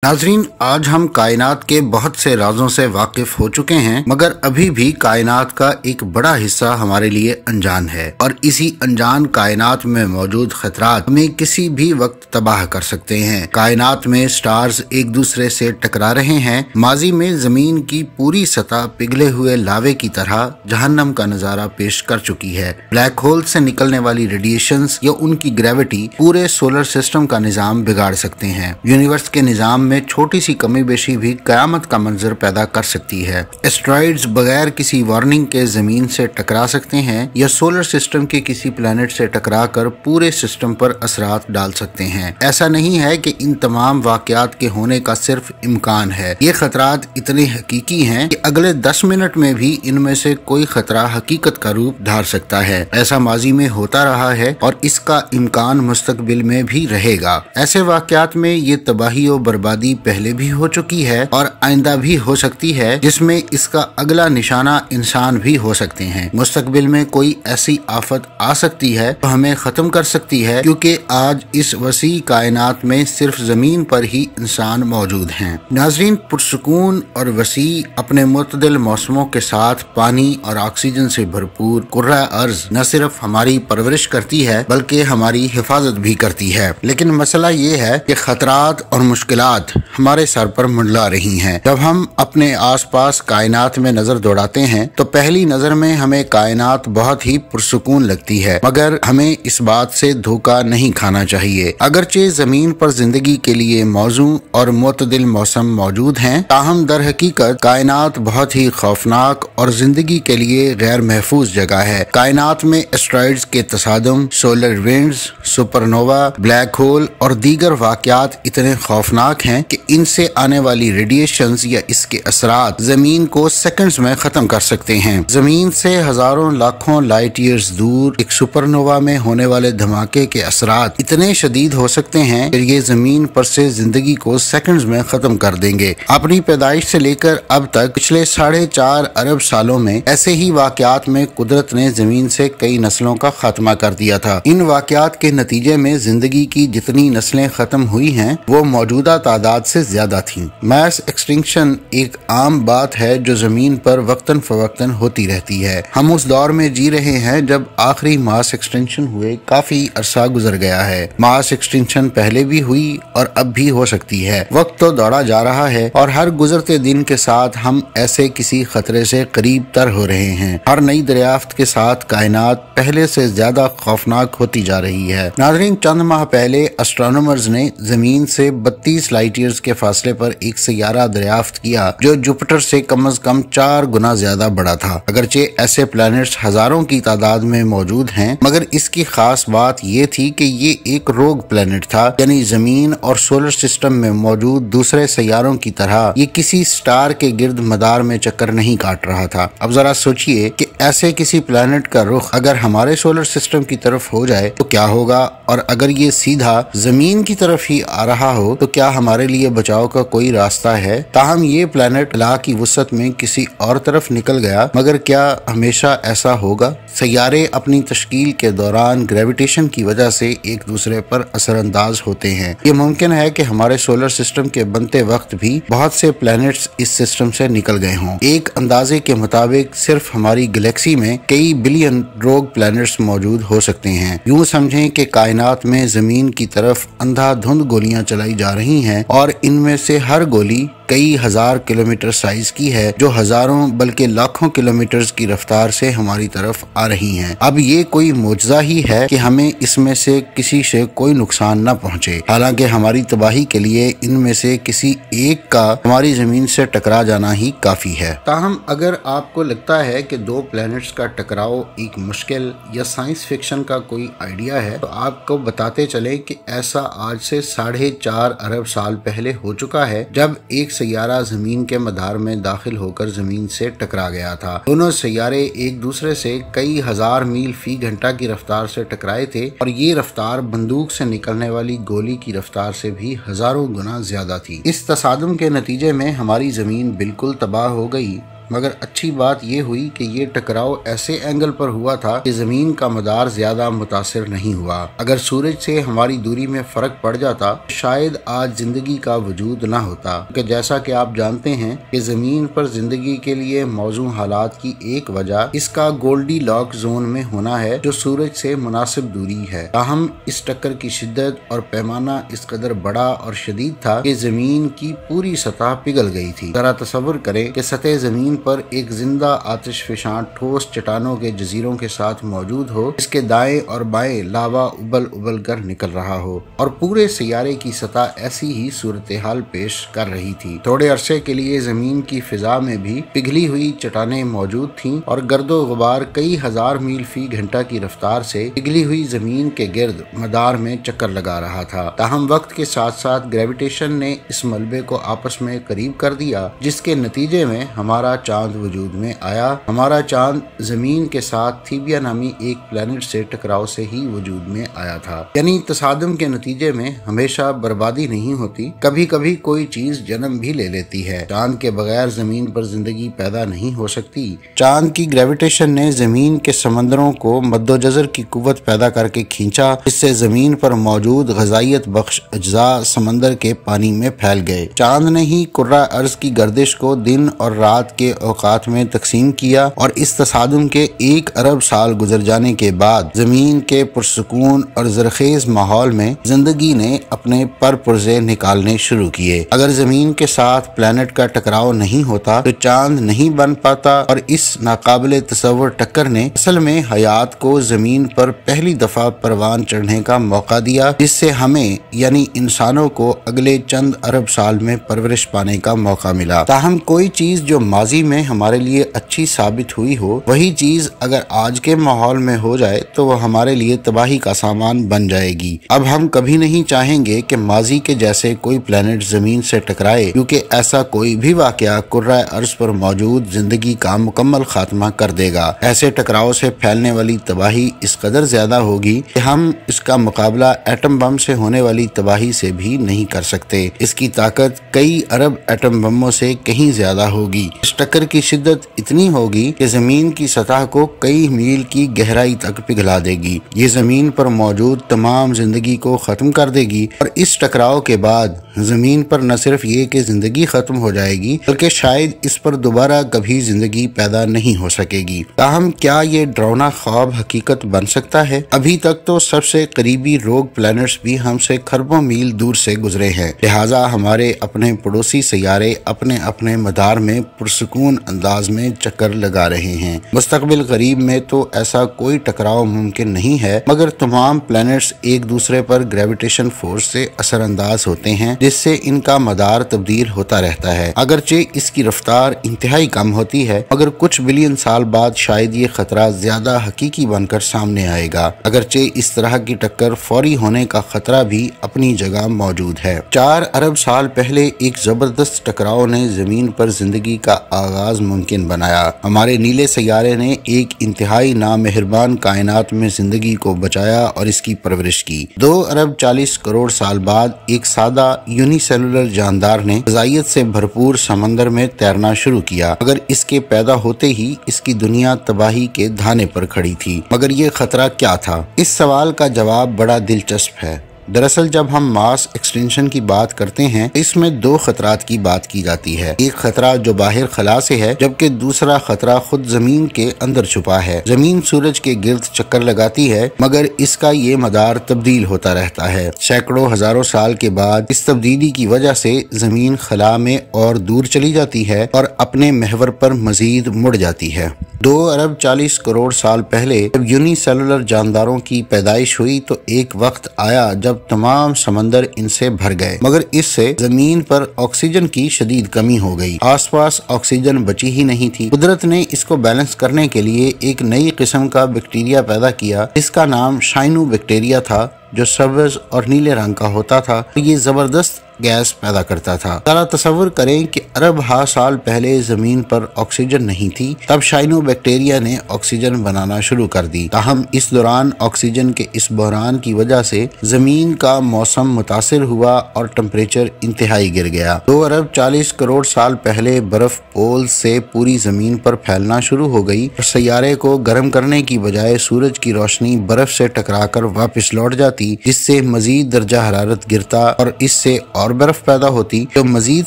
नाजरीन, आज हम कायनात के बहुत से राजों से वाकिफ हो चुके हैं, मगर अभी भी कायनात का एक बड़ा हिस्सा हमारे लिए अनजान है और इसी अनजान कायनात में मौजूद खतरात हमें किसी भी वक्त तबाह कर सकते हैं। कायनात में स्टार्स एक दूसरे से टकरा रहे हैं। माजी में जमीन की पूरी सतह पिघले हुए लावे की तरह जहन्नम का नजारा पेश कर चुकी है। ब्लैक होल से निकलने वाली रेडिएशंस या उनकी ग्रेविटी पूरे सोलर सिस्टम का निजाम बिगाड़ सकते हैं। यूनिवर्स के निजाम में छोटी सी कमी बेशी भी कयामत का मंजर पैदा कर सकती है। एस्ट्रॉइड्स बगैर किसी वार्निंग के जमीन से टकरा सकते हैं या सोलर सिस्टम के किसी प्लेनेट से टकराकर पूरे सिस्टम पर असरात डाल सकते हैं। ऐसा नहीं है कि इन तमाम वाकयात के होने का सिर्फ इम्कान है, ये खतरात इतने हकीकी हैं कि अगले 10 मिनट में भी इनमें से कोई खतरा हकीकत का रूप धार सकता है। ऐसा माजी में होता रहा है और इसका इम्कान मुस्तकबिल में भी रहेगा। ऐसे वाकयात में ये तबाही और बर्बादी पहले भी हो चुकी है और आइंदा भी हो सकती है, जिसमें इसका अगला निशाना इंसान भी हो सकते हैं। मुस्तकबिल में कोई ऐसी आफत आ सकती है तो हमें खत्म कर सकती है, क्योंकि आज इस वसी कायनात में सिर्फ जमीन पर ही इंसान मौजूद हैं। नाजरीन, पुरसुकून और वसी अपने मुतदिल मौसमों के साथ पानी और ऑक्सीजन से भरपूर कुर्रा अर्ज न सिर्फ हमारी परवरिश करती है बल्कि हमारी हिफाजत भी करती है। लेकिन मसला ये है कि खतरात और मुश्किलात हमारे सर पर मंडला रही हैं। जब हम अपने आसपास कायनात में नजर दौड़ाते हैं तो पहली नजर में हमें कायनात बहुत ही पुरसुकून लगती है, मगर हमें इस बात से धोखा नहीं खाना चाहिए। अगरचे जमीन पर जिंदगी के लिए मौजू और मुतदिल मौसम मौजूद हैं, ताहम दर हकीकत कायनात बहुत ही खौफनाक और जिंदगी के लिए गैर महफूज जगह है। कायनात में एस्ट्रॉइड्स के तसादुम, solar winds, supernova, black hole और दीगर वाकयात इतने खौफनाक हैं कि इनसे आने वाली रेडिएशंस या इसके असरात जमीन को सेकंड्स में खत्म कर सकते हैं। जमीन से हजारों लाखों लाइट ईयर्स दूर एक सुपरनोवा में होने वाले धमाके के असरात इतने शदीद हो सकते हैं कि ये जमीन पर से जिंदगी को सेकंड्स में खत्म कर देंगे। अपनी पैदाइश से लेकर अब तक पिछले 4.5 अरब सालों में ऐसे ही वाकयात में कुदरत ने जमीन से कई नस्लों का खात्मा कर दिया था। इन वाकयात के नतीजे में जिंदगी की जितनी नस्लें खत्म हुई हैं वो मौजूदा तादाद से ज्यादा थी। मास एक्सटिंक्शन एक आम बात है जो जमीन पर वक्तन फवक्तन होती रहती है। हम उस दौर में जी रहे हैं जब आखिरी मास एक्सटिंक्शन हुए काफी अरसा गुजर गया है। मास एक्सटिंक्शन पहले भी हुई और अब भी हो सकती है। वक्त तो दौड़ा जा रहा है और हर गुजरते दिन के साथ हम ऐसे किसी खतरे से करीब तर हो रहे हैं। हर नई दरियाफ्त के साथ कायनात पहले से ज्यादा खौफनाक होती जा रही है। नाज़रीन, चंद माह पहले एस्ट्रोनॉमर्स ने जमीन से 32 लाइट ईयर्स के फासले पर एक सैयारा दरियाफ्त किया जो जुपिटर से कम 4 गुना ज्यादा बड़ा था। अगरचे ऐसे प्लैनेट्स हजारों की तादाद में मौजूद हैं, मगर इसकी खास बात ये थी कि ये एक रोग प्लैनेट था, यानी जमीन और सोलर सिस्टम में मौजूद दूसरे सैयारों की तरह ये किसी स्टार के गिर्द मदार में चक्कर नहीं काट रहा था। अब जरा सोचिए कि ऐसे किसी प्लैनेट का रुख अगर हमारे सोलर सिस्टम की तरफ हो जाए तो क्या होगा, और अगर ये सीधा जमीन की तरफ ही आ रहा हो तो क्या हमारे लिए बचाव का कोई रास्ता है। ताहम ये प्लैनेट अल्लाह की वुसअत में किसी और तरफ निकल गया, मगर क्या हमेशा ऐसा होगा? सैयारे अपनी तश्कील के दौरान ग्रेविटेशन की वजह से एक दूसरे पर असरअंदाज होते हैं। ये मुमकिन है कि हमारे सोलर सिस्टम के बनते वक्त भी बहुत से प्लैनेट्स इस सिस्टम से निकल गए हों। एक अंदाजे के मुताबिक सिर्फ हमारी गैलेक्सी में कई बिलियन रोग प्लैनेट्स मौजूद हो सकते हैं। यूं समझें कि कायनात में जमीन की तरफ अंधाधुंध गोलियां चलाई जा रही हैं और इनमें से हर गोली कई हजार किलोमीटर साइज की है, जो हजारों बल्कि लाखों किलोमीटर की रफ्तार से हमारी तरफ आ रही हैं। अब ये कोई मौजज़ा ही है कि हमें इसमें से किसी से कोई नुकसान न पहुंचे। हालांकि हमारी तबाही के लिए इनमें से किसी एक का हमारी जमीन से टकरा जाना ही काफी है। ताहम अगर आपको लगता है कि दो प्लैनेट्स का टकराव एक मुश्किल या साइंस फिक्शन का कोई आइडिया है, तो आपको बताते चले कि ऐसा आज से 4.5 अरब साल पहले हो चुका है, जब एक सैयारा जमीन के मदार में दाखिल होकर जमीन से टकरा गया था। दोनों सैयारे एक दूसरे से कई हजार मील फी घंटा की रफ्तार से टकराए थे और ये रफ्तार बंदूक से निकलने वाली गोली की रफ्तार से भी हजारों गुना ज्यादा थी। इस तसादुम के नतीजे में हमारी जमीन बिल्कुल तबाह हो गई मगर अच्छी बात यह हुई कि ये टकराव ऐसे एंगल पर हुआ था कि जमीन का मदार ज्यादा मुतासिर नहीं हुआ। अगर सूरज से हमारी दूरी में फर्क पड़ जाता तो शायद आज जिंदगी का वजूद न होता, क्योंकि जैसा कि आप जानते हैं कि जमीन पर जिंदगी के लिए मौजूद हालात की एक वजह इसका गोल्डी लॉक जोन में होना है, जो सूरज से मुनासिब दूरी है। ताहम इस टक्कर की शिद्दत और पैमाना इस कदर बड़ा और शदीद था कि जमीन की पूरी सतह पिघल गई थी। जरा तसव्वुर करें कि सतह जमीन पर एक जिंदा आतिशफशां ठोस चट्टानों के जजीरों के साथ मौजूद हो, इसके दाएं और बाएं लावा उबल उबल कर निकल रहा हो और पूरे सियारे की सतह ऐसी ही सूरत हाल पेश कर रही थी। थोड़े अरसे के लिए जमीन की फिजा में भी पिघली हुई चट्टानें मौजूद थीं और गर्दो गुबार कई हजार मील फी घंटा की रफ्तार से पिघली हुई जमीन के गिर्द मदार में चक्कर लगा रहा था। ताहम वक्त के साथ साथ ग्रेविटेशन ने इस मलबे को आपस में करीब कर दिया, जिसके नतीजे में हमारा चांद वजूद में आया। हमारा चांद जमीन के साथ थीबिया नामी एक प्लेनेट से टकराव से ही वजूद में आया था। यानी तसादुम के नतीजे में हमेशा बर्बादी नहीं होती, कभी कभी कोई चीज जन्म भी ले लेती है। चांद के बगैर जमीन पर जिंदगी पैदा नहीं हो सकती। चांद की ग्रेविटेशन ने जमीन के समंदरों को मद्दोजर की कुव्वत पैदा करके खींचा, जिससे जमीन पर मौजूद गजाइत बख्श अज्जा समंदर के पानी में फैल गए। चांद ने ही कुर्रा अर्ज की गर्दिश को दिन और रात के औकात में तकसीम किया और इस तसादुम के 1 अरब साल गुजर जाने के बाद जमीन के पुरसकून और जरखेज माहौल में जिंदगी ने अपने पर पुर्जे निकालने शुरू किए। अगर जमीन के साथ प्लेनेट का टकराव नहीं होता तो चांद नहीं बन पाता और इस नाकाबिले तसव्वुर टक्कर ने असल में हयात को जमीन पर पहली दफा परवान चढ़ने का मौका दिया, जिससे हमें यानी इंसानों को अगले चंद अरब साल में परवरिश पाने का मौका मिला। ताहम कोई चीज जो माजी में हमारे लिए अच्छी साबित हुई हो, वही चीज अगर आज के माहौल में हो जाए तो वह हमारे लिए तबाही का सामान बन जाएगी। अब हम कभी नहीं चाहेंगे कि माजी के जैसे कोई प्लेनेट जमीन से टकराए, क्योंकि ऐसा कोई भी वाकया कुर्रा अर्ज पर मौजूद जिंदगी का मुकम्मल खात्मा कर देगा। ऐसे टकराव से फैलने वाली तबाही इस कदर ज्यादा होगी कि हम इसका मुकाबला एटम बम से होने वाली तबाही से भी नहीं कर सकते। इसकी ताकत कई अरब एटम बमों से कहीं ज्यादा होगी। इस टक्कर की शिद्दत इतनी होगी कि जमीन की सतह को कई मील की गहराई तक पिघला देगी। ये जमीन पर मौजूद तमाम जिंदगी को खत्म कर देगी और इस टकराव के बाद जमीन पर न सिर्फ ये कि जिंदगी खत्म हो जाएगी, बल्कि शायद इस पर दोबारा कभी जिंदगी पैदा नहीं हो सकेगी। ताहम क्या ये डरावना ख्वाब हकीकत बन सकता है? अभी तक तो सबसे करीबी रोग प्लैनेट्स भी हमसे खरबों मील दूर से गुजरे हैं, लिहाजा हमारे अपने पड़ोसी सैयारे अपने अपने मदार में पुरसकून अंदाज में चक्कर लगा रहे हैं। मुस्तकबिल करीब में तो ऐसा कोई टकराव मुमकिन नहीं है, मगर तमाम प्लैनेट्स एक दूसरे पर ग्रेविटेशन फोर्स से असरअंदाज होते हैं, जिससे इनका मदार तब्दील होता रहता है। अगरचे इसकी रफ्तार इंतहाई कम होती है, मगर कुछ बिलियन साल बाद शायद ये खतरा ज्यादा हकीकी बनकर सामने आएगा। अगरचे इस तरह की टक्कर फौरी होने का खतरा भी अपनी जगह मौजूद है। 4 अरब साल पहले एक जबरदस्त टकराव ने जमीन पर जिंदगी का आगाज मुमकिन बनाया। हमारे नीले सैयारे ने एक इंतहाई नामेहरबान कायनात में जिंदगी को बचाया और इसकी परवरिश की। 2 अरब 40 करोड़ साल बाद एक सादा यूनिसेलुलर जानदार ने ग़िज़ाइयत से भरपूर समंदर में तैरना शुरू किया, मगर इसके पैदा होते ही इसकी दुनिया तबाही के धाने पर खड़ी थी। मगर ये खतरा क्या था? इस सवाल का जवाब बड़ा दिलचस्प है। दरअसल जब हम मास एक्सटेंशन की बात करते हैं, इसमें 2 खतरात की बात की जाती है। एक खतरा जो बाहर खला से है, जबकि दूसरा खतरा खुद जमीन के अंदर छुपा है। जमीन सूरज के गिर्द चक्कर लगाती है, मगर इसका ये मदार तब्दील होता रहता है। सैकड़ों हजारों साल के बाद इस तब्दीली की वजह से जमीन खला में और दूर चली जाती है और अपने महवर पर मजीद मुड़ जाती है। 2 अरब 40 करोड़ साल पहले जब यूनिसेलुलर जानदारों की पैदाइश हुई तो एक वक्त आया जब तमाम समंदर इनसे भर गए, मगर इससे जमीन पर ऑक्सीजन की शदीद कमी हो गई। आसपास ऑक्सीजन बची ही नहीं थी। कुदरत ने इसको बैलेंस करने के लिए एक नई किस्म का बैक्टीरिया पैदा किया, जिसका नाम शाइनो बैक्टीरिया था, जो सब्ज और नीले रंग का होता था। ये जबरदस्त गैस पैदा करता था। जरा तस्वर करें कि अरब साल पहले जमीन पर ऑक्सीजन नहीं थी, तब साइनोबैक्टीरिया ने ऑक्सीजन बनाना शुरू कर दी। ताहम इस दौरान ऑक्सीजन के इस बहरान की वजह से जमीन का मौसम मुतासिर हुआ और टेम्परेचर इंतहाई गिर गया। 2 अरब 40 करोड़ साल पहले बर्फ पोल से पूरी जमीन पर फैलना शुरू हो गई और सैयारे को गर्म करने की बजाय सूरज की रोशनी बर्फ से टकराकर वापस लौट जाती, जिससे मजीद दर्जा हरारत गिरता और इससे और बर्फ पैदा होती जो मजीद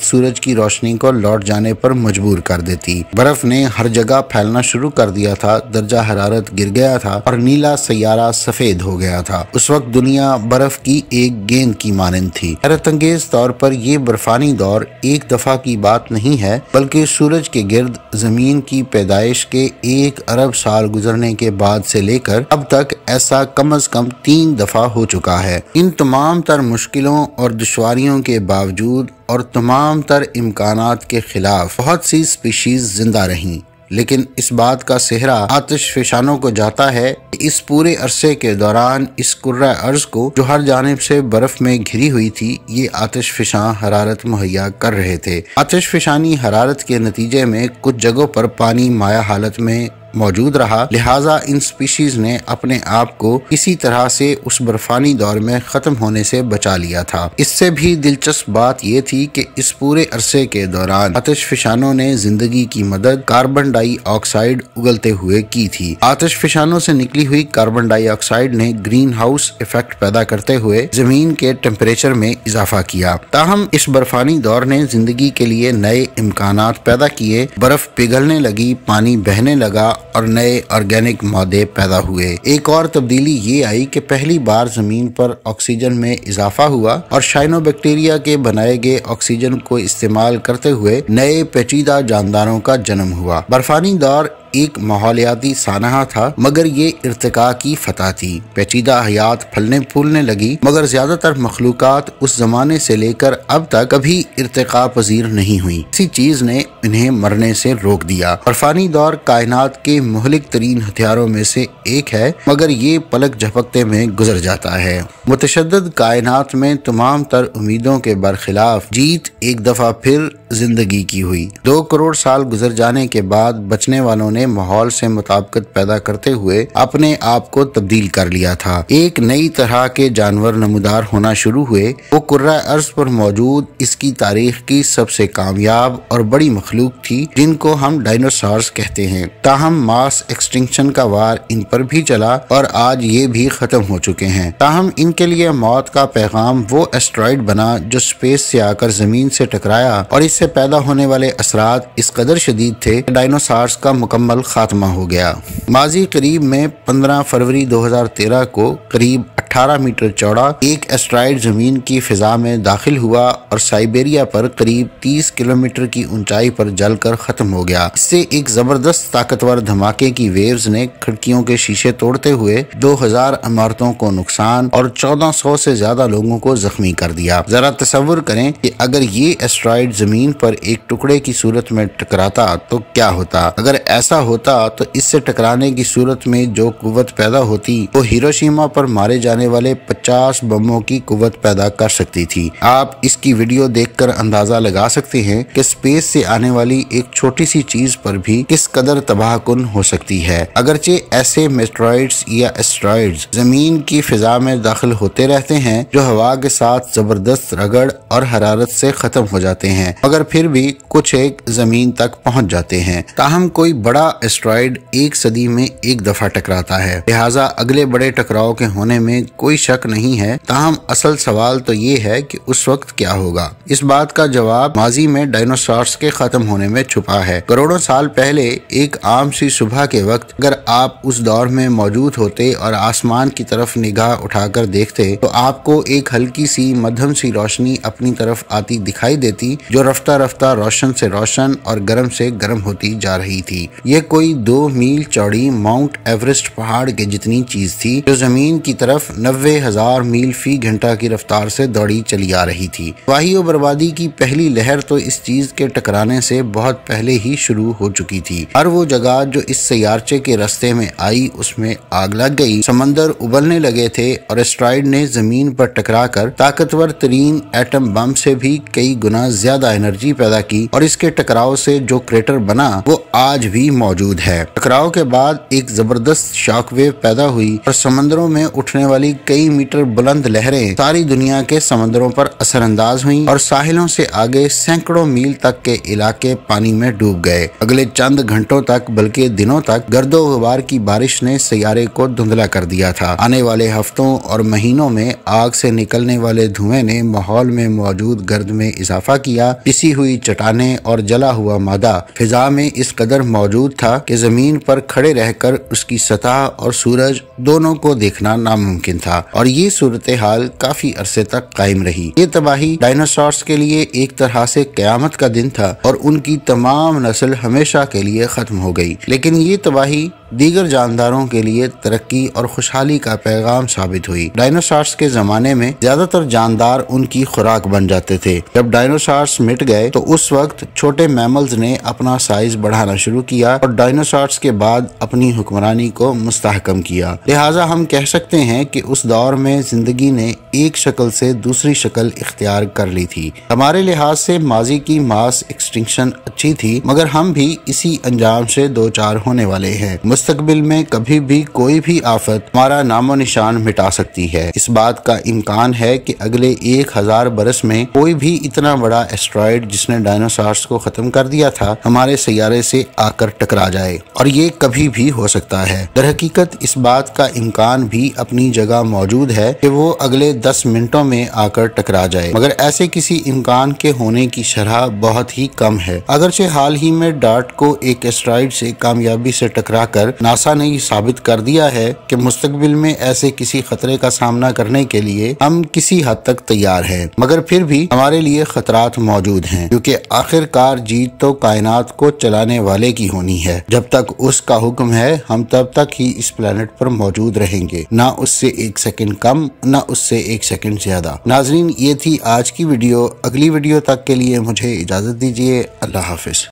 सूरज की रोशनी को लौट जाने पर मजबूर कर देती। बर्फ ने हर जगह फैलना शुरू कर दिया था, दर्जा हरारत गिर गया था और नीला सैयारा सफेद हो गया था। उस वक्त दुनिया बर्फ की एक गेंद की मानंद थी। हैरत अंगेज तौर पर यह बर्फानी दौर एक दफा की बात नहीं है, बल्कि सूरज के गिर्द जमीन की पैदाइश के 1 अरब साल गुजरने के बाद से लेकर अब तक ऐसा कम अज कम 3 दफा हो चुका है। इन तमाम तर मुश्किलों और दुश्वारियों के बावजूद और तमाम तर इम्कानात के खिलाफ बहुत सी स्पीशीज जिंदा रहीं, लेकिन इस बात का सेहरा आतिश फिशानों को जाता है कि इस पूरे अरसे के दौरान इस कुर्रा अर्ज को जो हर जानिब से बर्फ में घिरी हुई थी, ये आतिश फिशां हरारत मुहैया कर रहे थे। आतिश फिशानी हरारत के नतीजे में कुछ जगहों पर पानी माया हालत में मौजूद रहा, लिहाजा इन स्पीशीज ने अपने आप को किसी तरह से उस बर्फानी दौर में खत्म होने से बचा लिया था। इससे भी दिलचस्प बात यह थी कि इस पूरे अरसे के दौरान आतिश फिशानों ने जिंदगी की मदद कार्बन डाइऑक्साइड उगलते हुए की थी। आतिश फिशानों से निकली हुई कार्बन डाइऑक्साइड ने ग्रीन हाउस इफेक्ट पैदा करते हुए जमीन के टेम्परेचर में इजाफा किया। ताहम इस बर्फानी दौर ने जिंदगी के लिए नए इम्कानात पैदा किए, बर्फ पिघलने लगी, पानी बहने लगा और नए ऑर्गेनिक मादे पैदा हुए। एक और तब्दीली ये आई कि पहली बार जमीन पर ऑक्सीजन में इजाफा हुआ और साइनोबैक्टीरिया के बनाए गए ऑक्सीजन को इस्तेमाल करते हुए नए पेचीदा जानदारों का जन्म हुआ। बर्फानी दौर एक माहौलियाती सानहा था, मगर ये इर्तिका की फतह थी। पेचीदा हयात फलने फूलने लगी, मगर ज्यादातर मखलूकात उस जमाने से लेकर अब तक कभी इर्तिका पजीर नहीं हुई। किसी चीज ने इन्हें मरने से रोक दिया। बर्फानी दौर कायनात के मुहलिक तरीन हथियारों में से एक है, मगर ये पलक झपकते में गुजर जाता है। मुतशद्दद कायनात में तमाम तर उम्मीदों के बरखिलाफ जीत एक दफा फिर जिंदगी की हुई। 2 करोड़ साल गुजर जाने के बाद बचने वालों ने माहौल से मुताबिकत पैदा करते हुए अपने आप को तब्दील कर लिया था। एक नई तरह के जानवर नमूदार होना शुरू हुए। वो कुर्रा अर्ज पर मौजूद इसकी तारीख की सबसे कामयाब और बड़ी मखलूक थी, जिनको हम डायनासोर्स कहते हैं। ताहम मास एक्सटिंक्शन का वार इन पर भी चला और आज ये भी खत्म हो चुके हैं। ताहम इनके लिए मौत का पैगाम वो एस्ट्रॉइड बना जो स्पेस से आकर जमीन से टकराया और इससे पैदा होने वाले असरात इस कदर शदीद थे कि डायनासोर्स का मुकम्मल खात्मा हो गया। माजी करीब में 15 फरवरी 2013 को करीब 18 मीटर चौड़ा एक एस्ट्रॉइड जमीन की फिजा में दाखिल हुआ और साइबेरिया पर करीब 30 किलोमीटर की ऊंचाई पर जलकर खत्म हो गया। इससे एक जबरदस्त ताकतवर धमाके की वेव्स ने खिड़कियों के शीशे तोड़ते हुए 2000 इमारतों को नुकसान और 1400 से ज्यादा लोगों को जख्मी कर दिया। जरा तस्वुर करें कि अगर ये एस्ट्रॉइड जमीन पर एक टुकड़े की सूरत में टकराता तो क्या होता। अगर ऐसा होता तो इससे टकराने की सूरत में जो कुव्वत पैदा होती वो हिरोशिमा पर मारे जाने वाले 50 बमों की कुव्वत पैदा कर सकती थी। आप इसकी वीडियो देखकर अंदाजा लगा सकते हैं कि स्पेस से आने वाली एक छोटी सी चीज पर भी किस कदर तबाहकुन हो सकती है। अगरचे ऐसे मेट्रॉइड्स या एस्ट्रॉइड्स जमीन की फिजा में दाखिल होते रहते हैं जो हवा के साथ जबरदस्त रगड़ और हरारत से खत्म हो जाते हैं, मगर फिर भी कुछ एक जमीन तक पहुंच जाते हैं। ताहम कोई बड़ा एस्ट्रॉइड एक सदी में एक दफा टकराता है, लिहाजा अगले बड़े टकराव के होने में कोई शक नहीं है। ताहम असल सवाल तो ये है कि उस वक्त क्या होगा। इस बात का जवाब माजी में डायनासोर्स के खत्म होने में छुपा है। करोड़ों साल पहले एक आम सी सुबह के वक्त अगर आप उस दौर में मौजूद होते और आसमान की तरफ निगाह उठाकर देखते तो आपको एक हल्की सी मध्यम सी रोशनी अपनी तरफ आती दिखाई देती, जो रफ्ता रफ्ता रोशन से रोशन और गर्म से गर्म होती जा रही थी। ये कोई 2 मील चौड़ी माउंट एवरेस्ट पहाड़ के जितनी चीज थी, जो जमीन की तरफ 90,000 मील फी घंटा की रफ्तार से दौड़ी चली आ रही थी। तबाही और बर्बादी की पहली लहर तो इस चीज के टकराने से बहुत पहले ही शुरू हो चुकी थी। हर वो जगह जो इस सैयारचे के रास्ते में आई उसमें आग लग गई, समंदर उबलने लगे थे और एस्ट्रॉइड ने जमीन पर टकराकर ताकतवर तरीन एटम बम से भी कई गुना ज्यादा एनर्जी पैदा की और इसके टकराव से जो क्रेटर बना वो आज भी मौजूद है। टकराव के बाद एक जबरदस्त शॉकवेव पैदा हुई और समंदरों में उठने वाली कई मीटर बुलंद लहरें सारी दुनिया के समंदरों पर असरअंदाज हुई और साहिलों से आगे सैकड़ों मील तक के इलाके पानी में डूब गए। अगले चंद घंटों तक बल्कि दिनों तक गर्दो गुबार की बारिश ने सैयारे को धुंधला कर दिया था। आने वाले हफ्तों और महीनों में आग से निकलने वाले धुएं ने माहौल में मौजूद गर्द में इजाफा किया। पिसी हुई चट्टानें और जला हुआ मादा फिजा में इस कदर मौजूद था कि जमीन पर खड़े रहकर उसकी सतह और सूरज दोनों को देखना नामुमकिन था और ये सूरत हाल काफी अरसे तक कायम रही। ये तबाही डायनासोर्स के लिए एक तरह से कयामत का दिन था और उनकी तमाम नस्ल हमेशा के लिए खत्म हो गई। लेकिन ये तबाही दीगर जानदारों के लिए तरक्की और खुशहाली का पैगाम साबित हुई। डायनासोर्स के जमाने में ज्यादातर जानदार उनकी खुराक बन जाते थे। जब डायनासोर्स मिट गए तो उस वक्त छोटे मैमल्स ने अपना साइज बढ़ाना शुरू किया और डायनासोर्स के बाद अपनी हुक्मरानी को मुस्तहकम किया। लिहाजा हम कह सकते हैं कि उस दौर में जिंदगी ने एक शक्ल से दूसरी शक्ल इख्तियार कर ली थी। हमारे लिहाज से माजी की मास एक्सटिंक्शन अच्छी थी, मगर हम भी इसी अंजाम से दो चार होने वाले हैं। मुस्तकबिल में कभी भी कोई भी आफत हमारा नामो निशान मिटा सकती है। इस बात का इम्कान है कि अगले 1000 बरस में कोई भी इतना बड़ा एस्ट्रॉइड जिसने डायनासोर्स को खत्म कर दिया था हमारे सैयारे से आकर टकरा जाए, और ये कभी भी हो सकता है। दरहकीकत इस बात का इम्कान भी अपनी जगह मौजूद है कि वो अगले 10 मिनटों में आकर टकरा जाए, मगर ऐसे किसी इम्कान के होने की शरह बहुत ही कम है। अगरचे हाल ही में डार्ट को एक एस्ट्रॉइड से कामयाबी से टकरा कर नासा ने साबित कर दिया है कि मुस्तकबिल में ऐसे किसी खतरे का सामना करने के लिए हम किसी हद तक तैयार हैं, मगर फिर भी हमारे लिए खतरात मौजूद हैं, क्योंकि आखिरकार जीत तो कायनात को चलाने वाले की होनी है। जब तक उसका हुक्म है हम तब तक ही इस प्लेनेट पर मौजूद रहेंगे, ना उससे 1 सेकंड कम ना उससे 1 सेकंड ज्यादा। नाजरीन, ये थी आज की वीडियो। अगली वीडियो तक के लिए मुझे इजाजत दीजिए। अल्लाह हाफिज।